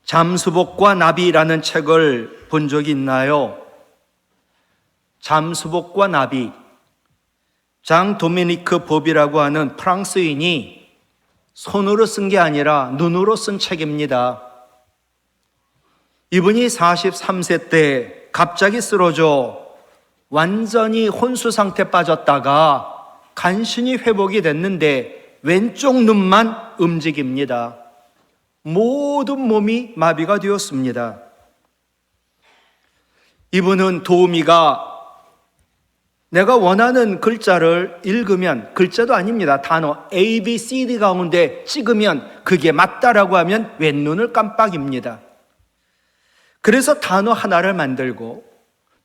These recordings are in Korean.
잠수복과 나비라는 책을 본 적이 있나요? 잠수복과 나비. 장 도미니크 보비라고 하는 프랑스인이 손으로 쓴 게 아니라 눈으로 쓴 책입니다. 이분이 43세 때 갑자기 쓰러져 완전히 혼수 상태에 빠졌다가 간신히 회복이 됐는데 왼쪽 눈만 움직입니다. 모든 몸이 마비가 되었습니다. 이분은 도우미가 내가 원하는 글자를 읽으면, 글자도 아닙니다, 단어 A, B, C, D 가운데 찍으면 그게 맞다라고 하면 왼눈을 깜빡입니다. 그래서 단어 하나를 만들고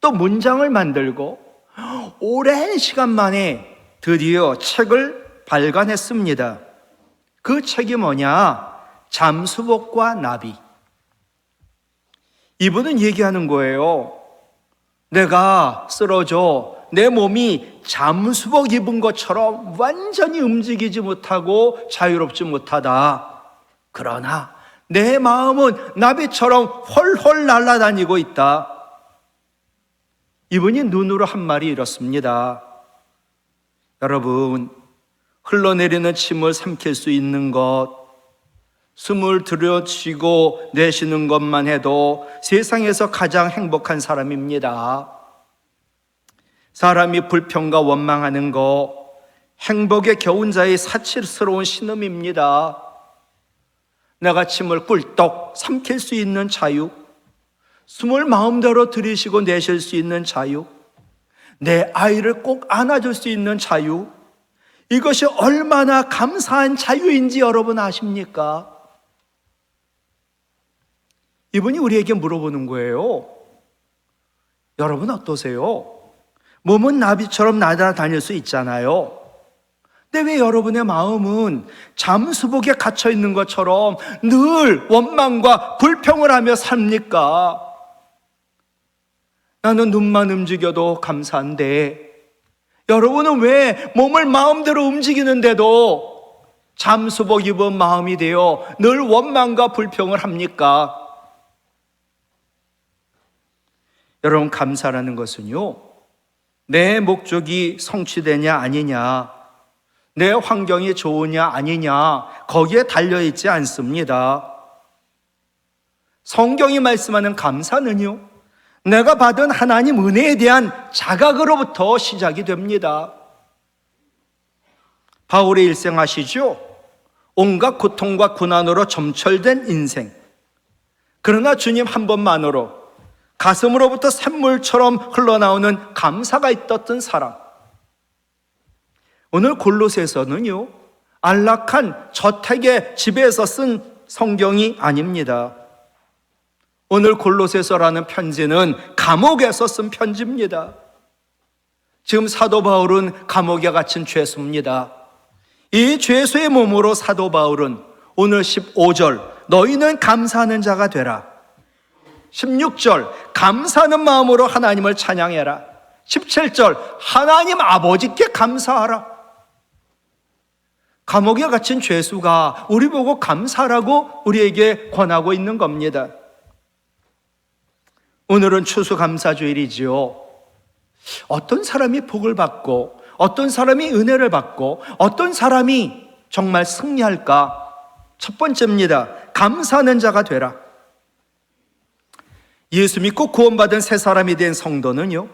또 문장을 만들고 오랜 시간 만에 드디어 책을 발간했습니다. 그 책이 뭐냐? 잠수복과 나비. 이분은 얘기하는 거예요. 내가 쓰러져 내 몸이 잠수복 입은 것처럼 완전히 움직이지 못하고 자유롭지 못하다. 그러나 내 마음은 나비처럼 헐헐 날아다니고 있다. 이분이 눈으로 한 말이 이렇습니다. 여러분, 흘러내리는 침을 삼킬 수 있는 것, 숨을 들여쉬고 내쉬는 것만 해도 세상에서 가장 행복한 사람입니다. 사람이 불평과 원망하는 것, 행복에 겨운 자의 사치스러운 신음입니다. 내가 침을 꿀떡 삼킬 수 있는 자유, 숨을 마음대로 들이쉬고 내쉴 수 있는 자유, 내 아이를 꼭 안아줄 수 있는 자유, 이것이 얼마나 감사한 자유인지 여러분 아십니까? 이분이 우리에게 물어보는 거예요. 여러분 어떠세요? 몸은 나비처럼 날아다닐 수 있잖아요. 근데 왜 여러분의 마음은 잠수복에 갇혀 있는 것처럼 늘 원망과 불평을 하며 삽니까? 나는 눈만 움직여도 감사한데 여러분은 왜 몸을 마음대로 움직이는데도 잠수복 입은 마음이 되어 늘 원망과 불평을 합니까? 여러분, 감사라는 것은요, 내 목적이 성취되냐 아니냐, 내 환경이 좋으냐 아니냐, 거기에 달려있지 않습니다. 성경이 말씀하는 감사는요, 내가 받은 하나님 은혜에 대한 자각으로부터 시작이 됩니다. 바울의 일생 아시죠? 온갖 고통과 고난으로 점철된 인생. 그러나 주님 한 번만으로 가슴으로부터 샘물처럼 흘러나오는 감사가 있었던 사람. 오늘 골로새서는요, 안락한 저택의 집에서 쓴 성경이 아닙니다. 오늘 골로새서라는 편지는 감옥에서 쓴 편지입니다. 지금 사도 바울은 감옥에 갇힌 죄수입니다. 이 죄수의 몸으로 사도 바울은 오늘 15절 너희는 감사하는 자가 되라, 16절 감사하는 마음으로 하나님을 찬양해라, 17절 하나님 아버지께 감사하라. 감옥에 갇힌 죄수가 우리 보고 감사하라고 우리에게 권하고 있는 겁니다. 오늘은 추수감사주일이지요. 어떤 사람이 복을 받고 어떤 사람이 은혜를 받고 어떤 사람이 정말 승리할까? 첫 번째입니다. 감사하는 자가 되라. 예수 믿고 구원받은 새 사람이 된 성도는요,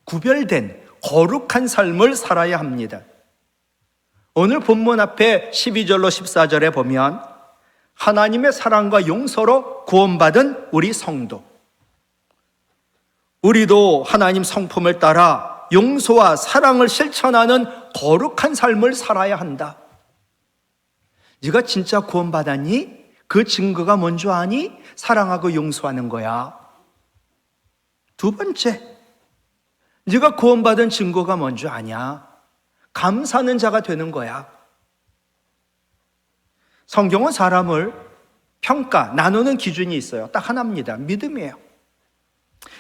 구별된 거룩한 삶을 살아야 합니다. 오늘 본문 앞에 12절로 14절에 보면 하나님의 사랑과 용서로 구원받은 우리 성도, 우리도 하나님 성품을 따라 용서와 사랑을 실천하는 거룩한 삶을 살아야 한다. 네가 진짜 구원받았니? 그 증거가 뭔지 아니? 사랑하고 용서하는 거야. 두 번째, 네가 구원받은 증거가 뭔지 아냐? 감사하는 자가 되는 거야. 성경은 사람을 평가, 나누는 기준이 있어요. 딱 하나입니다. 믿음이에요.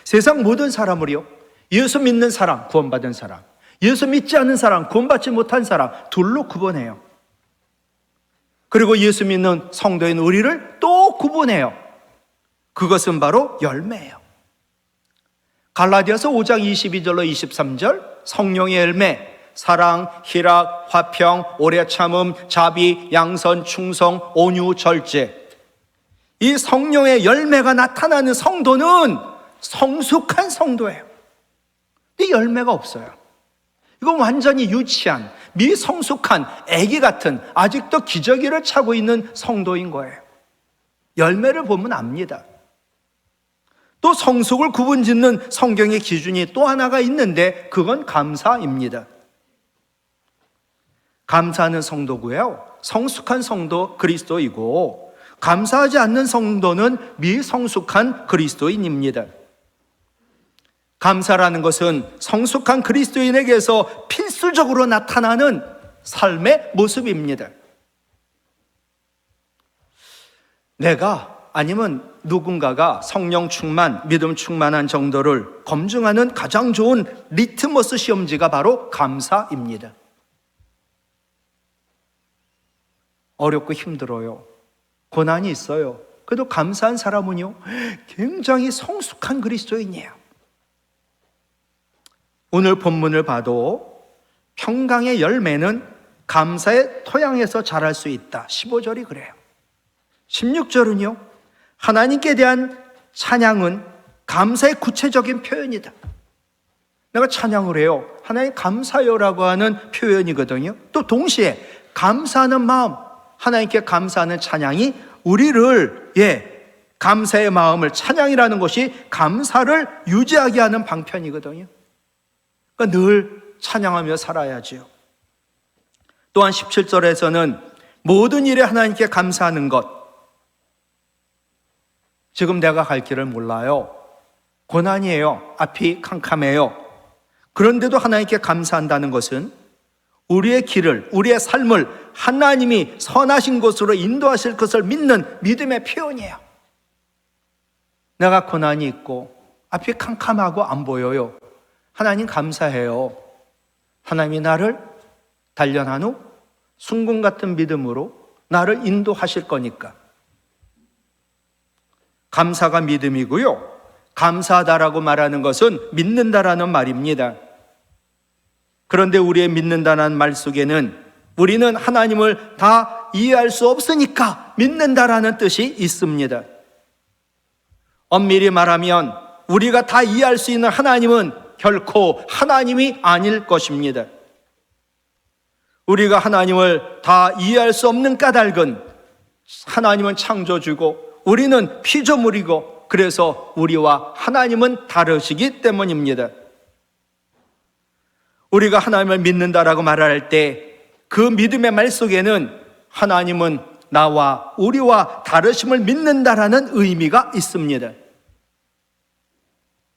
세상 모든 사람을요, 예수 믿는 사람, 구원받은 사람, 예수 믿지 않는 사람, 구원받지 못한 사람, 둘로 구분해요. 그리고 예수 믿는 성도인 우리를 또 구분해요. 그것은 바로 열매예요. 갈라디아서 5장 22절로 23절 성령의 열매, 사랑, 희락, 화평, 오래 참음, 자비, 양선, 충성, 온유, 절제. 이 성령의 열매가 나타나는 성도는 성숙한 성도예요. 이 열매가 없어요. 이건 완전히 유치한, 미성숙한, 아기 같은, 아직도 기저귀를 차고 있는 성도인 거예요. 열매를 보면 압니다. 또 성숙을 구분짓는 성경의 기준이 또 하나가 있는데 그건 감사입니다. 감사하는 성도고요, 성숙한 성도 그리스도이고, 감사하지 않는 성도는 미성숙한 그리스도인입니다. 감사라는 것은 성숙한 그리스도인에게서 필수적으로 나타나는 삶의 모습입니다. 내가 아니면 누군가가 성령 충만, 믿음 충만한 정도를 검증하는 가장 좋은 리트머스 시험지가 바로 감사입니다. 어렵고 힘들어요. 고난이 있어요. 그래도 감사한 사람은요, 굉장히 성숙한 그리스도인이에요. 오늘 본문을 봐도 평강의 열매는 감사의 토양에서 자랄 수 있다. 15절이 그래요. 16절은요, 하나님께 대한 찬양은 감사의 구체적인 표현이다. 내가 찬양을 해요. 하나님 감사해요라고 하는 표현이거든요. 또 동시에 감사하는 마음, 하나님께 감사하는 찬양이 우리를 감사의 마음을, 찬양이라는 것이 감사를 유지하게 하는 방편이거든요. 그러니까 늘 찬양하며 살아야지요. 또한 17절에서는 모든 일에 하나님께 감사하는 것. 지금 내가 갈 길을 몰라요. 고난이에요. 앞이 캄캄해요. 그런데도 하나님께 감사한다는 것은 우리의 길을, 우리의 삶을 하나님이 선하신 곳으로 인도하실 것을 믿는 믿음의 표현이에요. 내가 고난이 있고 앞이 캄캄하고 안 보여요. 하나님 감사해요. 하나님이 나를 단련한 후 순금 같은 믿음으로 나를 인도하실 거니까. 감사가 믿음이고요, 감사하다라고 말하는 것은 믿는다라는 말입니다. 그런데 우리의 믿는다라는 말 속에는 우리는 하나님을 다 이해할 수 없으니까 믿는다라는 뜻이 있습니다. 엄밀히 말하면 우리가 다 이해할 수 있는 하나님은 결코 하나님이 아닐 것입니다. 우리가 하나님을 다 이해할 수 없는 까닭은 하나님은 창조주고 우리는 피조물이고, 그래서 우리와 하나님은 다르시기 때문입니다. 우리가 하나님을 믿는다라고 말할 때 그 믿음의 말 속에는 하나님은 나와 우리와 다르심을 믿는다라는 의미가 있습니다.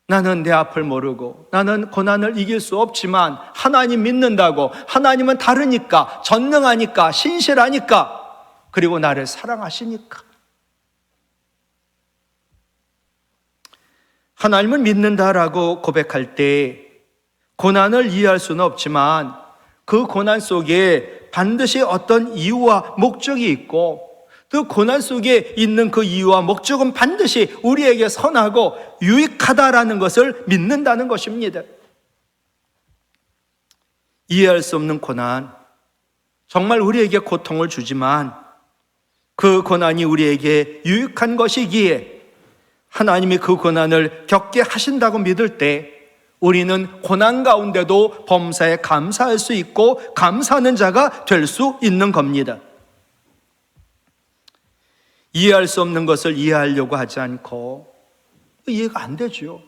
나는 내 앞을 모르고 나는 고난을 이길 수 없지만 하나님 믿는다고, 하나님은 다르니까, 전능하니까, 신실하니까, 그리고 나를 사랑하시니까. 하나님을 믿는다라고 고백할 때 고난을 이해할 수는 없지만 그 고난 속에 반드시 어떤 이유와 목적이 있고, 그 고난 속에 있는 그 이유와 목적은 반드시 우리에게 선하고 유익하다라는 것을 믿는다는 것입니다. 이해할 수 없는 고난, 정말 우리에게 고통을 주지만 그 고난이 우리에게 유익한 것이기에 하나님이 그 고난을 겪게 하신다고 믿을 때 우리는 고난 가운데도 범사에 감사할 수 있고 감사하는 자가 될 수 있는 겁니다. 이해할 수 없는 것을 이해하려고 하지 않고, 이해가 안 되죠.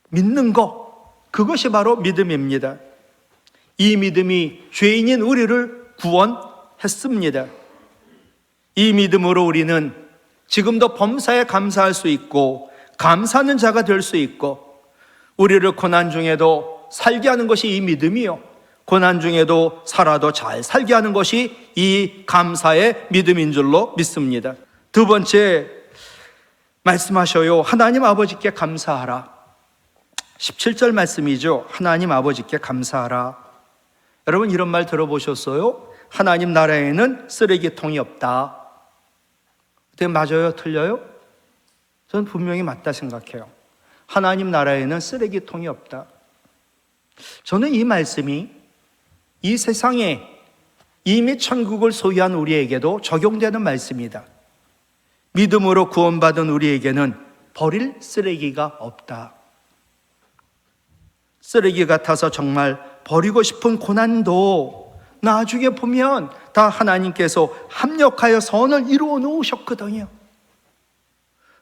믿는 것, 그것이 바로 믿음입니다. 이 믿음이 죄인인 우리를 구원했습니다. 이 믿음으로 우리는 지금도 범사에 감사할 수 있고 감사하는 자가 될 수 있고, 우리를 고난 중에도 살게 하는 것이 이 믿음이요, 고난 중에도 살아도 잘 살게 하는 것이 이 감사의 믿음인 줄로 믿습니다. 두 번째 말씀하셔요. 하나님 아버지께 감사하라. 17절 말씀이죠. 하나님 아버지께 감사하라. 여러분 이런 말 들어보셨어요? 하나님 나라에는 쓰레기통이 없다. 맞아요? 틀려요? 저는 분명히 맞다 생각해요. 하나님 나라에는 쓰레기통이 없다. 저는 이 말씀이 이 세상에 이미 천국을 소유한 우리에게도 적용되는 말씀이다. 믿음으로 구원받은 우리에게는 버릴 쓰레기가 없다. 쓰레기 같아서 정말 버리고 싶은 고난도 나중에 보면 다 하나님께서 합력하여 선을 이루어 놓으셨거든요.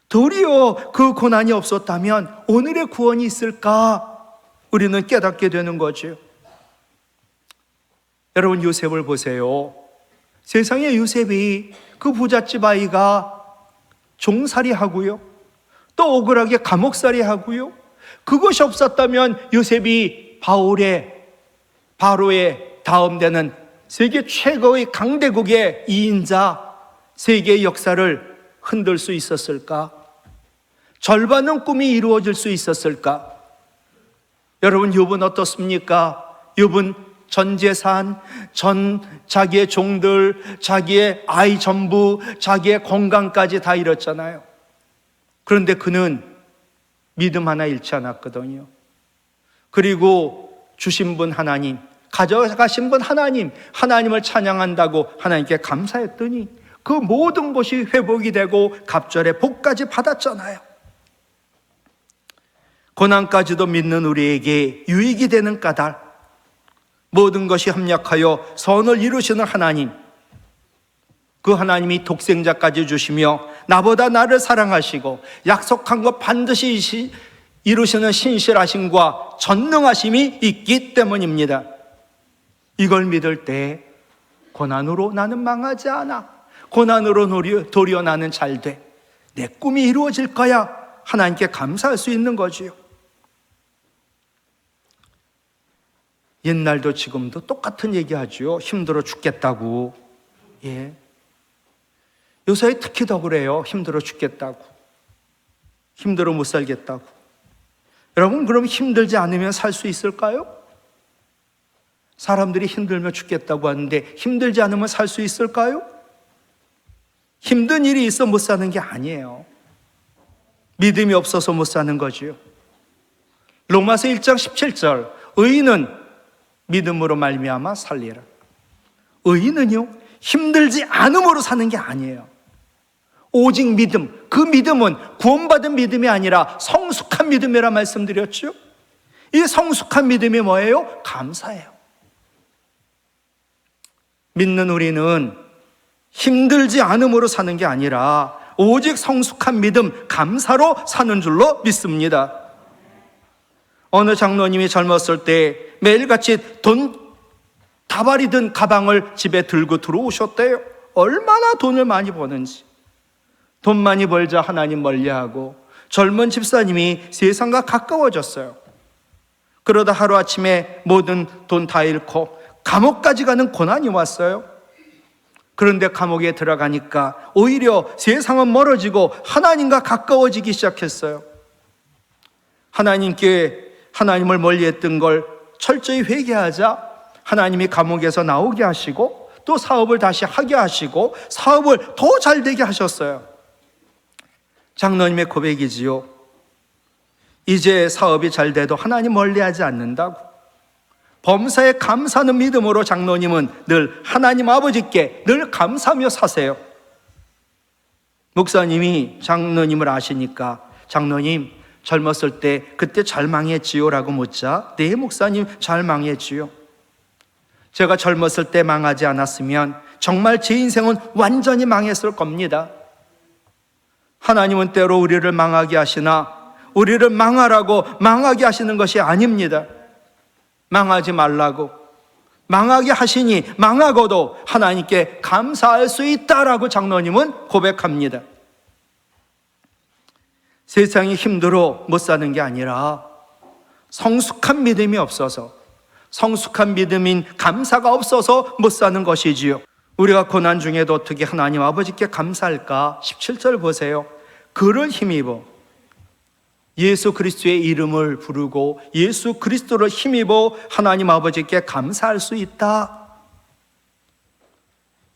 도리어 그 고난이 없었다면 오늘의 구원이 있을까? 우리는 깨닫게 되는 거죠. 여러분, 요셉을 보세요. 세상에 요셉이 그 부잣집 아이가 종살이 하고요, 또 억울하게 감옥살이 하고요, 그것이 없었다면 요셉이 바로의 다음 되는 세계 최고의 강대국의 2인자, 세계의 역사를 흔들 수 있었을까? 절반은 꿈이 이루어질 수 있었을까? 여러분, 욥은 어떻습니까? 욥은 전 재산, 자기의 종들, 자기의 아이 전부, 자기의 건강까지 다 잃었잖아요. 그런데 그는 믿음 하나 잃지 않았거든요. 그리고 주신 분 하나님, 가져가신 분 하나님, 하나님을 찬양한다고 하나님께 감사했더니 그 모든 것이 회복이 되고 갑절의 복까지 받았잖아요. 고난까지도 믿는 우리에게 유익이 되는 까닭, 모든 것이 합력하여 선을 이루시는 하나님, 그 하나님이 독생자까지 주시며 나보다 나를 사랑하시고 약속한 것 반드시 이루시는 신실하심과 전능하심이 있기 때문입니다. 이걸 믿을 때 고난으로 나는 망하지 않아, 고난으로 도리어 나는 잘 돼, 내 꿈이 이루어질 거야, 하나님께 감사할 수 있는 거지요. 옛날도 지금도 똑같은 얘기하죠. 힘들어 죽겠다고. 예. 요새 특히 더 그래요. 힘들어 죽겠다고, 힘들어 못 살겠다고. 여러분, 그럼 힘들지 않으면 살 수 있을까요? 사람들이 힘들면 죽겠다고 하는데 힘들지 않으면 살 수 있을까요? 힘든 일이 있어 못 사는 게 아니에요. 믿음이 없어서 못 사는 거지요. 로마서 1장 17절, 의인은 믿음으로 말미암아 살리라. 의인은요, 힘들지 않음으로 사는 게 아니에요. 오직 믿음, 그 믿음은 구원받은 믿음이 아니라 성숙한 믿음이라 말씀드렸죠. 이 성숙한 믿음이 뭐예요? 감사예요. 믿는 우리는 힘들지 않음으로 사는 게 아니라 오직 성숙한 믿음, 감사로 사는 줄로 믿습니다. 어느 장로님이 젊었을 때 매일같이 돈 다발이 든 가방을 집에 들고 들어오셨대요. 얼마나 돈을 많이 버는지. 돈 많이 벌자 하나님 멀리하고 젊은 집사님이 세상과 가까워졌어요. 그러다 하루아침에 모든 돈 다 잃고 감옥까지 가는 고난이 왔어요. 그런데 감옥에 들어가니까 오히려 세상은 멀어지고 하나님과 가까워지기 시작했어요. 하나님을 멀리했던 걸 철저히 회개하자 하나님이 감옥에서 나오게 하시고 또 사업을 다시 하게 하시고 사업을 더 잘 되게 하셨어요. 장로님의 고백이지요. 이제 사업이 잘 돼도 하나님 멀리하지 않는다고. 범사에 감사하는 믿음으로 장로님은 늘 하나님 아버지께 늘 감사하며 사세요. 목사님이 장로님을 아시니까 장로님 젊었을 때 그때 잘 망했지요 라고 묻자 네 목사님 잘 망했지요. 제가 젊었을 때 망하지 않았으면 정말 제 인생은 완전히 망했을 겁니다. 하나님은 때로 우리를 망하게 하시나 우리를 망하라고 망하게 하시는 것이 아닙니다. 망하지 말라고, 망하게 하시니 망하고도 하나님께 감사할 수 있다라고 장로님은 고백합니다. 세상이 힘들어 못 사는 게 아니라 성숙한 믿음이 없어서, 성숙한 믿음인 감사가 없어서 못 사는 것이지요. 우리가 고난 중에도 어떻게 하나님 아버지께 감사할까? 17절 보세요. 그를 힘입어 예수 그리스도의 이름을 부르고 예수 그리스도를 힘입어 하나님 아버지께 감사할 수 있다.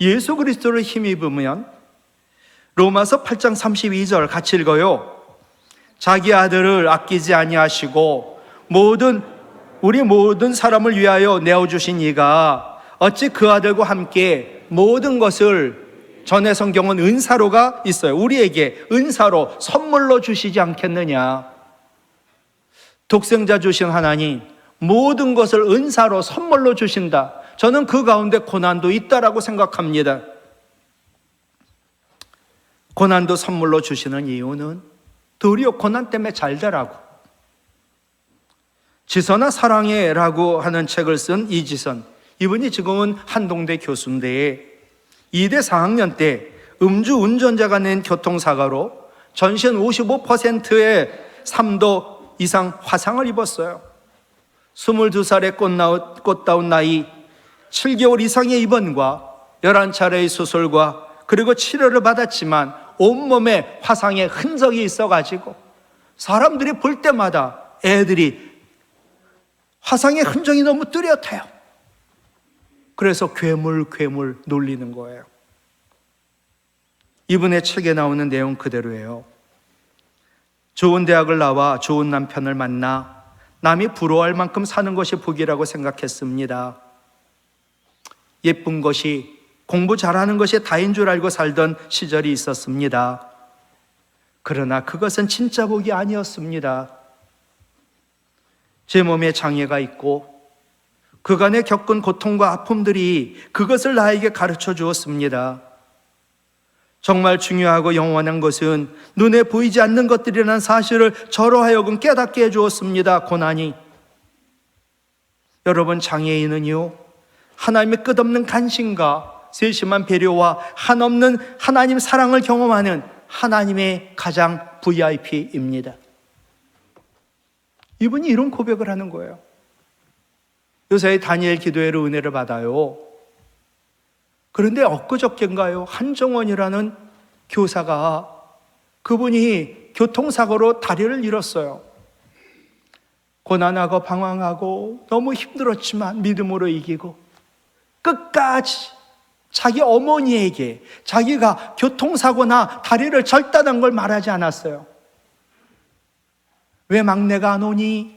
예수 그리스도를 힘입으면 로마서 8장 32절 같이 읽어요. 자기 아들을 아끼지 아니하시고 우리 모든 사람을 위하여 내어주신 이가 어찌 그 아들과 함께 모든 것을, 전에 성경은 은사로가 있어요. 우리에게 은사로 선물로 주시지 않겠느냐. 독생자 주신 하나님, 모든 것을 은사로 선물로 주신다. 저는 그 가운데 고난도 있다라고 생각합니다. 고난도 선물로 주시는 이유는 도리어 고난 때문에 잘 되라고. 지선아 사랑해라고 하는 책을 쓴 이지선, 이분이 지금은 한동대 교수인데 2대 4학년 때 음주 운전자가 낸 교통사고로 전신 55%의 3도 이상 화상을 입었어요. 22살의 꽃다운 나이, 7개월 이상의 입원과 11차례의 수술과 그리고 치료를 받았지만 온몸에 화상의 흔적이 있어가지고 사람들이 볼 때마다 애들이 화상의 흔적이 너무 뚜렷해요. 그래서 괴물 놀리는 거예요. 이분의 책에 나오는 내용 그대로예요. 좋은 대학을 나와 좋은 남편을 만나 남이 부러워할 만큼 사는 것이 복이라고 생각했습니다. 예쁜 것이, 공부 잘하는 것이 다인 줄 알고 살던 시절이 있었습니다. 그러나 그것은 진짜 복이 아니었습니다. 제 몸에 장애가 있고 그간에 겪은 고통과 아픔들이 그것을 나에게 가르쳐 주었습니다. 정말 중요하고 영원한 것은 눈에 보이지 않는 것들이라는 사실을 저로 하여금 깨닫게 해주었습니다. 고난이. 여러분, 장애인은요, 하나님의 끝없는 간신과 세심한 배려와 한없는 하나님 사랑을 경험하는 하나님의 가장 VIP입니다. 이분이 이런 고백을 하는 거예요. 요새 다니엘 기도회로 은혜를 받아요. 그런데 엊그저께인가요? 한정원이라는 교사가, 그분이 교통사고로 다리를 잃었어요. 고난하고 방황하고 너무 힘들었지만 믿음으로 이기고 끝까지 자기 어머니에게 자기가 교통사고나 다리를 절단한 걸 말하지 않았어요. 왜 막내가 안 오니?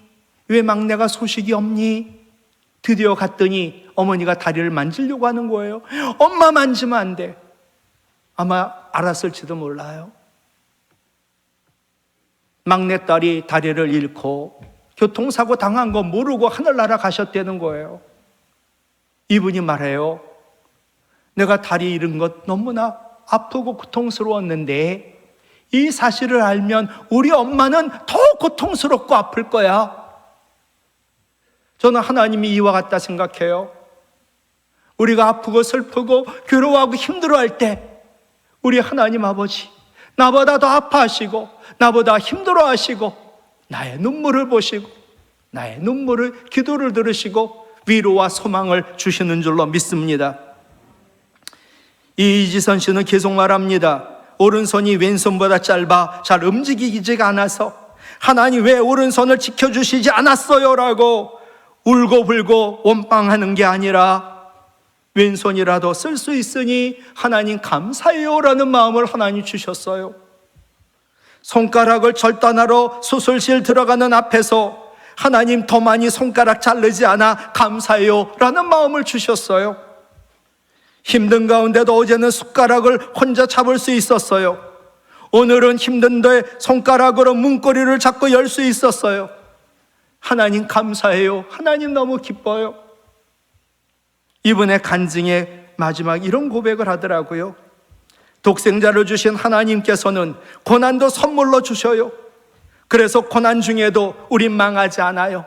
왜 막내가 소식이 없니? 드디어 갔더니 어머니가 다리를 만지려고 하는 거예요. 엄마 만지면 안 돼. 아마 알았을지도 몰라요. 막내딸이 다리를 잃고 교통사고 당한 거 모르고 하늘나라 가셨다는 거예요. 이분이 말해요. 내가 다리 잃은 것 너무나 아프고 고통스러웠는데 이 사실을 알면 우리 엄마는 더 고통스럽고 아플 거야. 저는 하나님이 이와 같다 생각해요. 우리가 아프고 슬프고 괴로워하고 힘들어할 때 우리 하나님 아버지, 나보다 더 아파하시고 나보다 힘들어하시고 나의 눈물을 보시고 나의 눈물을, 기도를 들으시고 위로와 소망을 주시는 줄로 믿습니다. 이지선 씨는 계속 말합니다. 오른손이 왼손보다 짧아 잘 움직이지가 않아서 하나님 왜 오른손을 지켜주시지 않았어요? 라고 울고불고 원망하는 게 아니라 왼손이라도 쓸 수 있으니 하나님 감사해요 라는 마음을 하나님 주셨어요. 손가락을 절단하러 수술실 들어가는 앞에서 하나님 더 많이 손가락 자르지 않아 감사해요 라는 마음을 주셨어요. 힘든 가운데도 어제는 숟가락을 혼자 잡을 수 있었어요. 오늘은 힘든데 손가락으로 문고리를 잡고 열 수 있었어요. 하나님 감사해요. 하나님 너무 기뻐요. 이분의 간증의 마지막 이런 고백을 하더라고요. 독생자를 주신 하나님께서는 고난도 선물로 주셔요. 그래서 고난 중에도 우린 망하지 않아요.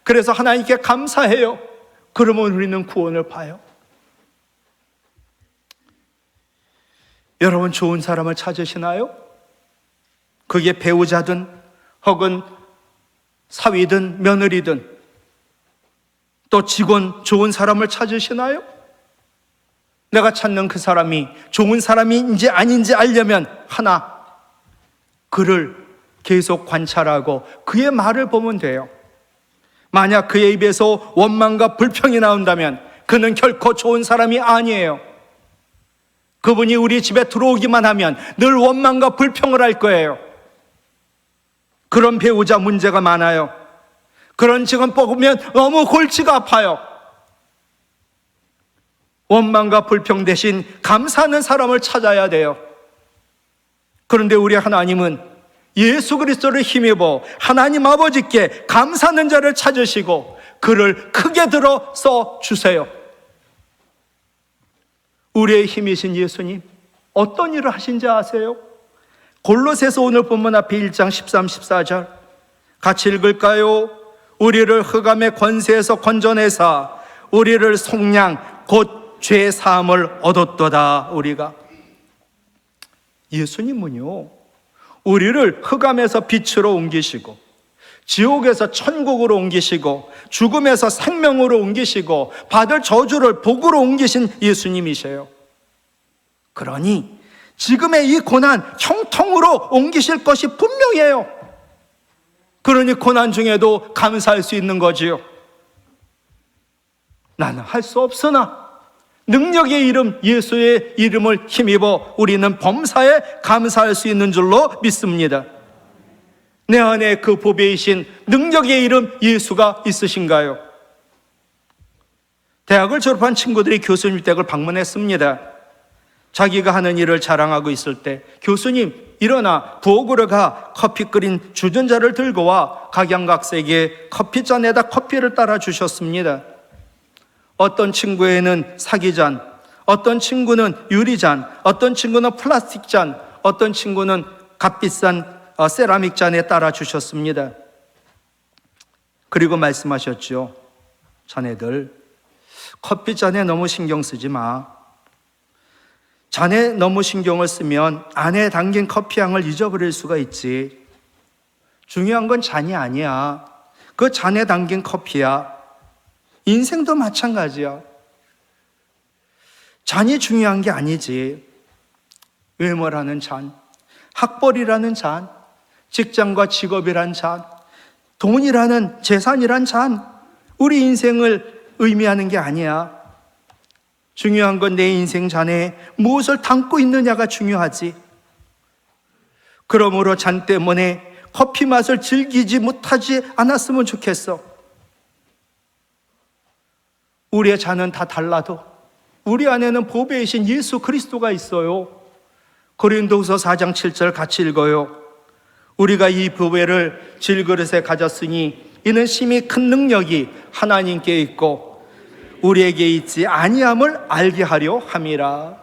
그래서 하나님께 감사해요. 그러면 우리는 구원을 봐요. 여러분, 좋은 사람을 찾으시나요? 그게 배우자든 혹은 사위든 며느리든 또 직원, 좋은 사람을 찾으시나요? 내가 찾는 그 사람이 좋은 사람인지 아닌지 알려면 하나, 그를 계속 관찰하고 그의 말을 보면 돼요. 만약 그의 입에서 원망과 불평이 나온다면 그는 결코 좋은 사람이 아니에요. 그분이 우리 집에 들어오기만 하면 늘 원망과 불평을 할 거예요. 그런 배우자 문제가 많아요. 그런 직원 뽑으면 너무 골치가 아파요. 원망과 불평 대신 감사하는 사람을 찾아야 돼요. 그런데 우리 하나님은 예수 그리스도를 힘입어 하나님 아버지께 감사하는 자를 찾으시고 그를 크게 들어 써 주세요. 우리의 힘이신 예수님 어떤 일을 하신지 아세요? 골로새서 오늘 본문 앞에 1장 13, 14절 같이 읽을까요? 우리를 흑암의 권세에서 건져내사 우리를 속량 곧 죄 사함을 얻었도다. 우리가 예수님은요 우리를 흑암에서 빛으로 옮기시고 지옥에서 천국으로 옮기시고 죽음에서 생명으로 옮기시고 받을 저주를 복으로 옮기신 예수님이세요. 그러니 지금의 이 고난 형통으로 옮기실 것이 분명해요. 그러니 고난 중에도 감사할 수 있는 거지요. 나는 할 수 없으나 능력의 이름 예수의 이름을 힘입어 우리는 범사에 감사할 수 있는 줄로 믿습니다. 내 안에 그 보배이신 능력의 이름 예수가 있으신가요? 대학을 졸업한 친구들이 교수님 댁을 방문했습니다. 자기가 하는 일을 자랑하고 있을 때 교수님 일어나 부엌으로 가 커피 끓인 주전자를 들고 와 각양각색의 커피잔에다 커피를 따라 주셨습니다. 어떤 친구에는 사기잔, 어떤 친구는 유리잔, 어떤 친구는 플라스틱 잔, 어떤 친구는 값비싼 세라믹 잔에 따라 주셨습니다. 그리고 말씀하셨죠. 자네들 커피잔에 너무 신경 쓰지 마. 잔에 너무 신경을 쓰면 안에 담긴 커피향을 잊어버릴 수가 있지. 중요한 건 잔이 아니야. 그 잔에 담긴 커피야. 인생도 마찬가지야. 잔이 중요한 게 아니지. 외모라는 잔, 학벌이라는 잔, 직장과 직업이란 잔, 돈이라는 재산이란 잔, 우리 인생을 의미하는 게 아니야. 중요한 건 내 인생 잔에 무엇을 담고 있느냐가 중요하지. 그러므로 잔 때문에 커피 맛을 즐기지 못하지 않았으면 좋겠어. 우리의 잔은 다 달라도 우리 안에는 보배이신 예수 그리스도가 있어요. 고린도후서 4장 7절 같이 읽어요. 우리가 이 보배를 질그릇에 가졌으니 이는 심히 큰 능력이 하나님께 있고 우리에게 있지 아니함을 알게 하려 함이라.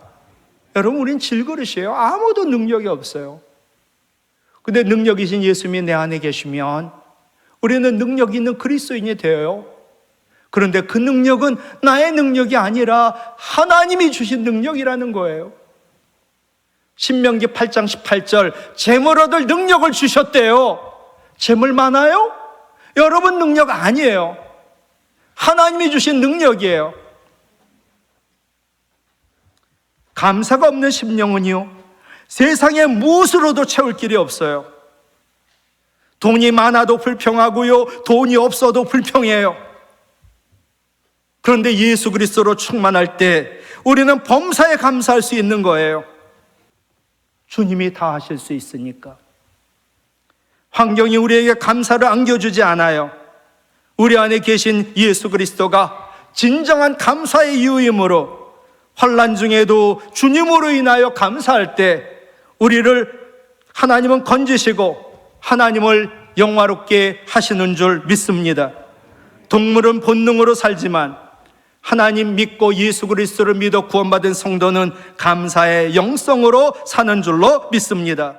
여러분 우린 질그릇이에요. 아무도 능력이 없어요. 근데 능력이신 예수님이 내 안에 계시면 우리는 능력 있는 그리스도인이 되어요. 그런데 그 능력은 나의 능력이 아니라 하나님이 주신 능력이라는 거예요. 신명기 8장 18절 재물 얻을 능력을 주셨대요. 재물 많아요? 여러분 능력 아니에요. 하나님이 주신 능력이에요. 감사가 없는 심령은요 세상에 무엇으로도 채울 길이 없어요. 돈이 많아도 불평하고요 돈이 없어도 불평해요. 그런데 예수 그리스도로 충만할 때 우리는 범사에 감사할 수 있는 거예요. 주님이 다 하실 수 있으니까. 환경이 우리에게 감사를 안겨주지 않아요. 우리 안에 계신 예수 그리스도가 진정한 감사의 이유이므로 환난 중에도 주님으로 인하여 감사할 때 우리를 하나님은 건지시고 하나님을 영화롭게 하시는 줄 믿습니다. 동물은 본능으로 살지만 하나님 믿고 예수 그리스도를 믿어 구원받은 성도는 감사의 영성으로 사는 줄로 믿습니다.